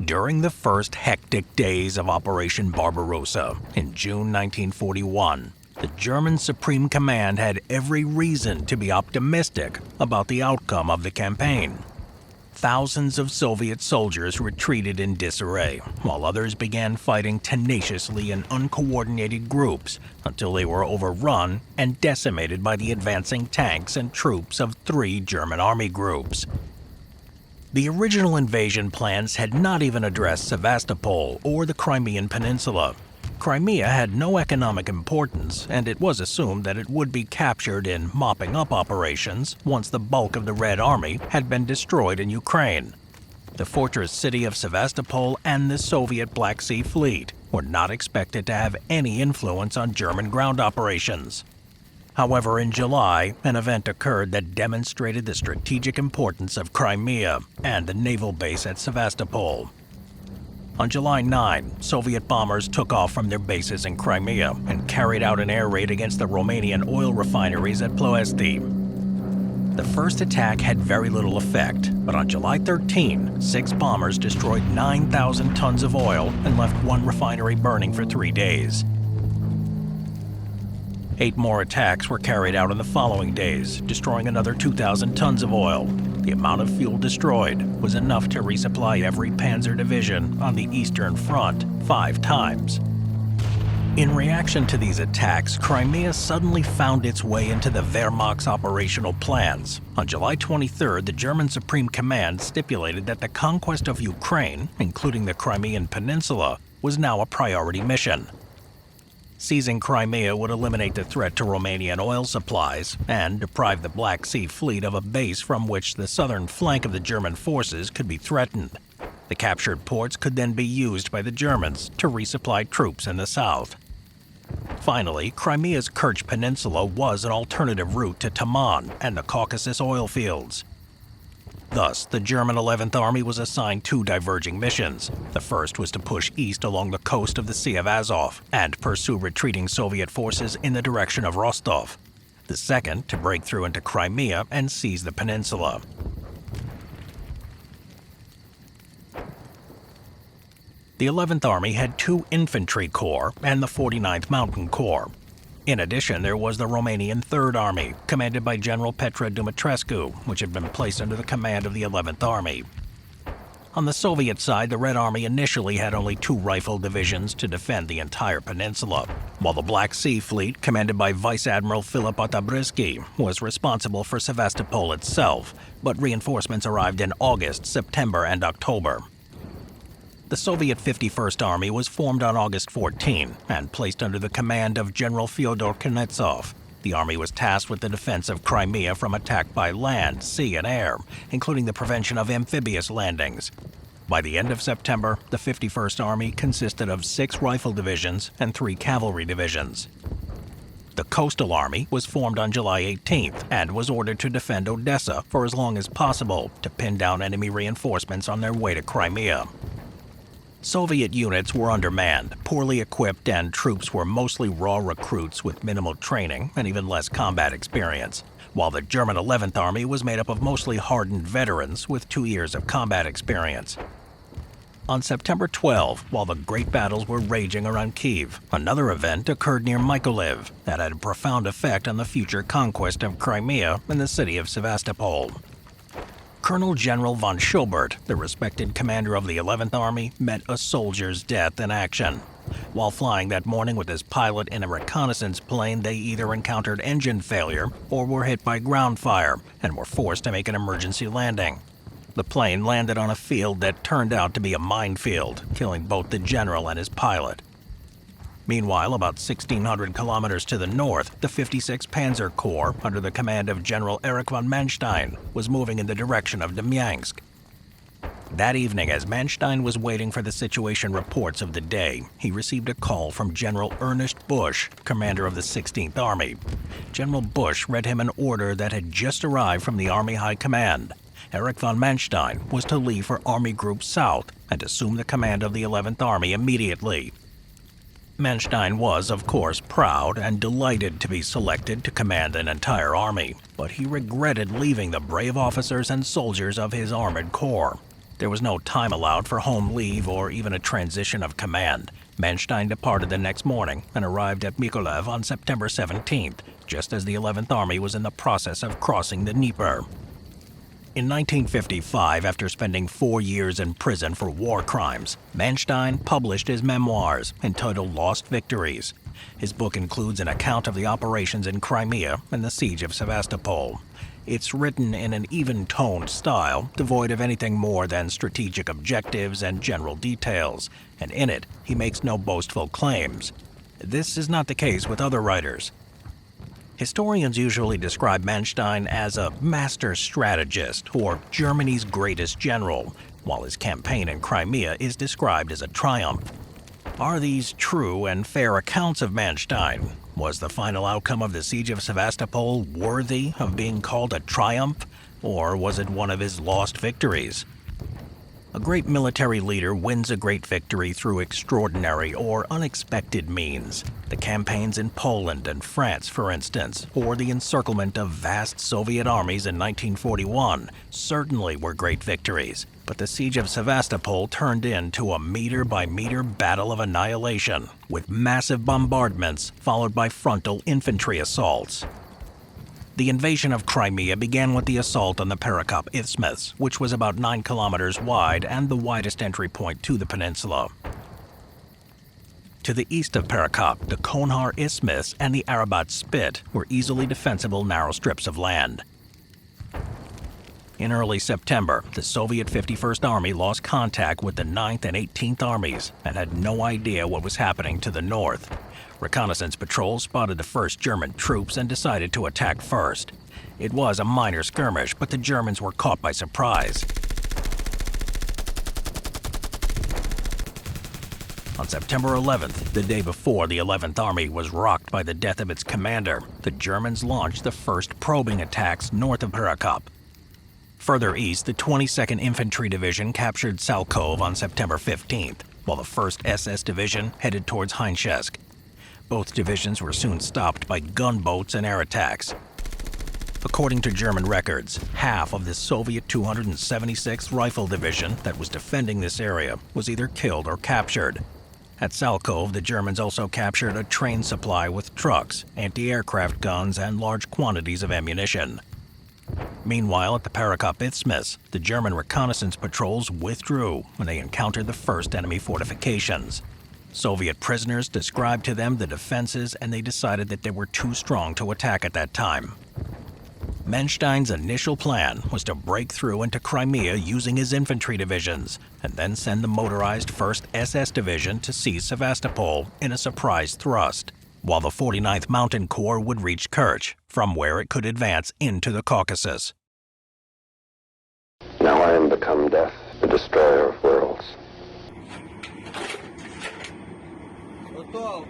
During the first hectic days of Operation Barbarossa in June 1941, the German Supreme Command had every reason to be optimistic about the outcome of the campaign. Thousands of Soviet soldiers retreated in disarray, while others began fighting tenaciously in uncoordinated groups until they were overrun and decimated by the advancing tanks and troops of 3 German army groups. The original invasion plans had not even addressed Sevastopol or the Crimean Peninsula. Crimea had no economic importance, and it was assumed that it would be captured in mopping-up operations once the bulk of the Red Army had been destroyed in Ukraine. The fortress city of Sevastopol and the Soviet Black Sea Fleet were not expected to have any influence on German ground operations. However, in July, an event occurred that demonstrated the strategic importance of Crimea and the naval base at Sevastopol. On July 9, Soviet bombers took off from their bases in Crimea and carried out an air raid against the Romanian oil refineries at Ploiești. The first attack had very little effect, but on July 13, 6 bombers destroyed 9,000 tons of oil and left 1 refinery burning for 3 days. 8 more attacks were carried out in the following days, destroying another 2,000 tons of oil. The amount of fuel destroyed was enough to resupply every panzer division on the Eastern Front 5 times. In reaction to these attacks, Crimea suddenly found its way into the Wehrmacht's operational plans. On July 23, the German Supreme Command stipulated that the conquest of Ukraine, including the Crimean Peninsula, was now a priority mission. Seizing Crimea would eliminate the threat to Romanian oil supplies and deprive the Black Sea Fleet of a base from which the southern flank of the German forces could be threatened. The captured ports could then be used by the Germans to resupply troops in the south. Finally, Crimea's Kerch Peninsula was an alternative route to Taman and the Caucasus oil fields. Thus, the German 11th Army was assigned 2 diverging missions. The first was to push east along the coast of the Sea of Azov and pursue retreating Soviet forces in the direction of Rostov. The second, to break through into Crimea and seize the peninsula. The 11th Army had 2 infantry corps and the 49th Mountain Corps. In addition, there was the Romanian Third Army, commanded by General Petre Dumitrescu, which had been placed under the command of the 11th Army. On the Soviet side, the Red Army initially had only 2 rifle divisions to defend the entire peninsula, while the Black Sea Fleet, commanded by Vice Admiral Philip Otabrisky, was responsible for Sevastopol itself, but reinforcements arrived in August, September, and October. The Soviet 51st Army was formed on August 14 and placed under the command of General Fyodor Kuznetsov. The army was tasked with the defense of Crimea from attack by land, sea, and air, including the prevention of amphibious landings. By the end of September, the 51st Army consisted of 6 rifle divisions and 3 cavalry divisions. The Coastal Army was formed on July 18th and was ordered to defend Odessa for as long as possible to pin down enemy reinforcements on their way to Crimea. Soviet units were undermanned, poorly equipped, and troops were mostly raw recruits with minimal training and even less combat experience, while the German 11th Army was made up of mostly hardened veterans with 2 years of combat experience. On September 12, while the great battles were raging around Kyiv, another event occurred near Mykolaiv that had a profound effect on the future conquest of Crimea and the city of Sevastopol. Colonel General von Schobert, the respected commander of the 11th Army, met a soldier's death in action. While flying that morning with his pilot in a reconnaissance plane, they either encountered engine failure or were hit by ground fire and were forced to make an emergency landing. The plane landed on a field that turned out to be a minefield, killing both the general and his pilot. Meanwhile, about 1,600 kilometers to the north, the 56th Panzer Corps, under the command of General Erich von Manstein, was moving in the direction of Demyansk. That evening, as Manstein was waiting for the situation reports of the day, he received a call from General Ernest Busch, commander of the 16th Army. General Busch read him an order that had just arrived from the Army High Command. Erich von Manstein was to leave for Army Group South and assume the command of the 11th Army immediately. Manstein was, of course, proud and delighted to be selected to command an entire army, but he regretted leaving the brave officers and soldiers of his armored corps. There was no time allowed for home leave or even a transition of command. Manstein departed the next morning and arrived at Mykolaiv on September 17th, just as the 11th Army was in the process of crossing the Dnieper. In 1955, after spending 4 years in prison for war crimes, Manstein published his memoirs entitled Lost Victories. His book includes an account of the operations in Crimea and the siege of Sevastopol. It's written in an even-toned style, devoid of anything more than strategic objectives and general details, and in it, he makes no boastful claims. This is not the case with other writers. Historians usually describe Manstein as a master strategist or Germany's greatest general, while his campaign in Crimea is described as a triumph. Are these true and fair accounts of Manstein? Was the final outcome of the siege of Sevastopol worthy of being called a triumph, or was it one of his lost victories? A great military leader wins a great victory through extraordinary or unexpected means. The campaigns in Poland and France, for instance, or the encirclement of vast Soviet armies in 1941, certainly were great victories. But the siege of Sevastopol turned into a meter-by-meter battle of annihilation, with massive bombardments followed by frontal infantry assaults. The invasion of Crimea began with the assault on the Perekop Isthmus, which was about 9 kilometers wide and the widest entry point to the peninsula. To the east of Perekop, the Konhar Isthmus and the Arabat Spit were easily defensible narrow strips of land. In early September, the Soviet 51st Army lost contact with the 9th and 18th Armies and had no idea what was happening to the north. Reconnaissance patrols spotted the first German troops and decided to attack first. It was a minor skirmish, but the Germans were caught by surprise. On September 11th, the day before the 11th Army was rocked by the death of its commander, the Germans launched the first probing attacks north of Perekop. Further east, the 22nd Infantry Division captured Salkov on September 15th, while the 1st SS Division headed towards Heinchesk. Both divisions were soon stopped by gunboats and air attacks. According to German records, half of the Soviet 276th Rifle Division that was defending this area was either killed or captured. At Salkov, the Germans also captured a train supply with trucks, anti-aircraft guns, and large quantities of ammunition. Meanwhile, at the Perekop Isthmus, the German reconnaissance patrols withdrew when they encountered the first enemy fortifications. Soviet prisoners described to them the defenses, and they decided that they were too strong to attack at that time. Manstein's initial plan was to break through into Crimea using his infantry divisions, and then send the motorized 1st SS Division to seize Sevastopol in a surprise thrust, while the 49th Mountain Corps would reach Kerch, from where it could advance into the Caucasus. Now I am become death, the destroyer of worlds. Пострел!